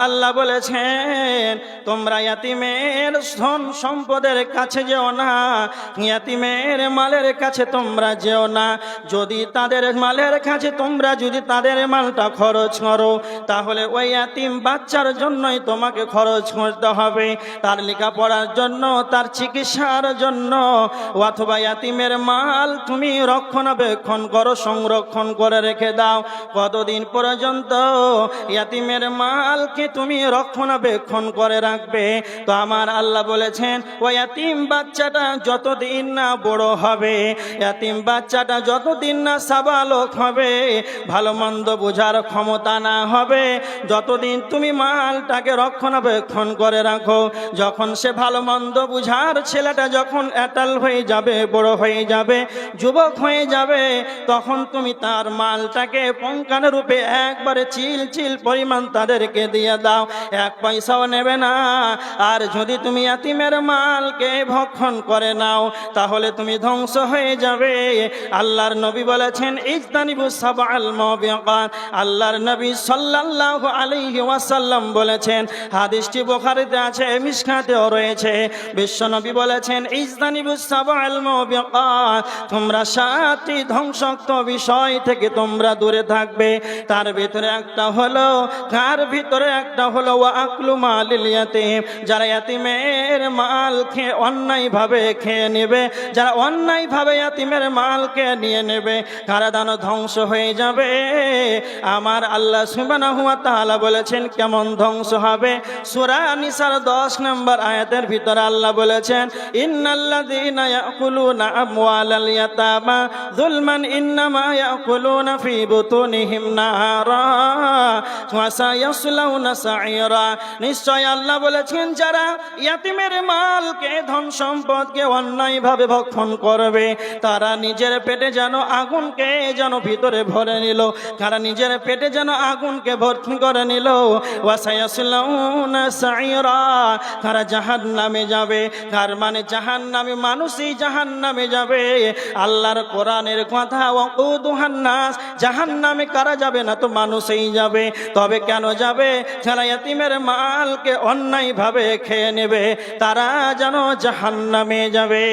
আল্লাহ বলেছেন তোমরা ইয়াতিমের ধন সম্পদের কাছে যেও না, ইয়াতিমের মালের কাছে তোমরা যেও না। যদি তাদের মালের কাছে তোমরা যদি তাদের মালটা খরচ করো, তাহলে ওই ইয়াতিম বাচ্চার জন্যই তোমাকে খরচ করতে হবে, তার লেখাপড়ার জন্য, তার চিকিৎসার জন্য। অথবা ইয়াতিমের মাল তুমি রক্ষণাবেক্ষণ করো, সংরক্ষণ করে রেখে দাও। কতদিন পর্যন্ত ইয়াতিমের মালকে তুমি রক্ষণাবেক্ষণ করে রাখবে? তো আমার আল্লাহ বলেছেন ওই ইয়াতিম বাচ্চাটা যতদিন না বড় হবে, ইয়াতিম বাচ্চাটা যতদিন না সাবালক হবে, ভালো মন্দ বোঝার ক্ষমতা না হবে, যতদিন তুমি মালটাকে রক্ষণাবেক্ষণ করে রাখো, যখন সে ভালো মন্দ বুঝার ছেলেটা যখন অ্যাটাল হয়ে যাবে, বড় হয়ে যাবে, যুবক হয়ে যাবে, তখন তুমি তার মালটাকে পঙ্কানো রূপে একবারে চিল চিল পরিমাণ তাদেরকে দিয়ে দাও, এক পয়সাও নেবে না। আর যদি তুমি ইয়াতিমের মালকে ভক্ষণ করে নাও, তাহলে তুমি ধ্বংস হয়ে যাবে। আল্লাহর নবী বলেছেন ইজতানিবু সাবআল মুবিকাত। আল্লাহর নবী সাল্লাল্লাহু আলাইহি ওয়াসাল্লাম বলেছেন, হাদিসটি বুখারীতে আছে, মিশকাতেও রয়েছে। বিশ্ব নবী বলেছেন ইজতানিবু সাবআল মুবিকাত, তোমরা 7টি ধ্বংসাত্মক বিষয় থেকে তোমরা দূরে থাকবে। তার ভিতরে একটা হলো, তার ভিতরে একটা হলো ওয়া আকলু মালিল ইয়াতিম, যারা ইয়াতিমের মাল খেয়ে অন্যায়ভাবে খেয়ে নেবে, যারা অন্যায়ভাবে ইয়াতিমের মালকে নিয়ে নেবে, তারা যেন ধ্বংস হয়ে যাবে। আমার আল্লাহ সুবহানাহু ওয়া তাআলা বলেছেন কেমন ধ্বংস হবে। সূরা নিসার 10 নম্বর আয়াতের ভিতরে আল্লাহ বলেছেন ইন্নাল্লাযীনা ইয়াকুলুনা আমওয়ালাল ইয়াতামা যুলমান ইন্নামা ইয়াকুলুনা ফি বুতুনিহিম নারা ওয়া সায়াসলাউনা সাইরা। নিশ্চয় আল্লাহ বলেছেন যারা ইয়াতিমের মালকে, ধন সম্পদকে অন্যায়ভাবে ভক্ষণ করবে, তারা নিজের পেটে যেন আগুনকে যেন ভিতরে ভরে নিল, তারা নিজের পেটে যেন আগুনকে ভর্তি করে নিল। ওয়া সায়াসলাউনা সাইরা, তারা জাহান্নামে যাবে। তার মানে জাহান্নামে, মানুষই জাহান্নামে যাবে। আল্লাহর কোরআনের কথা, ওয়াকুদুহান নাস, জাহান্নামে কারা যাবে না? তো মানুষই যাবে। তবে কেন যাবে? যারা ইয়াতিমের মালকে অন্যায়ভাবে খেয়ে নেবে, তারা যেন জাহান্নামে যাবে।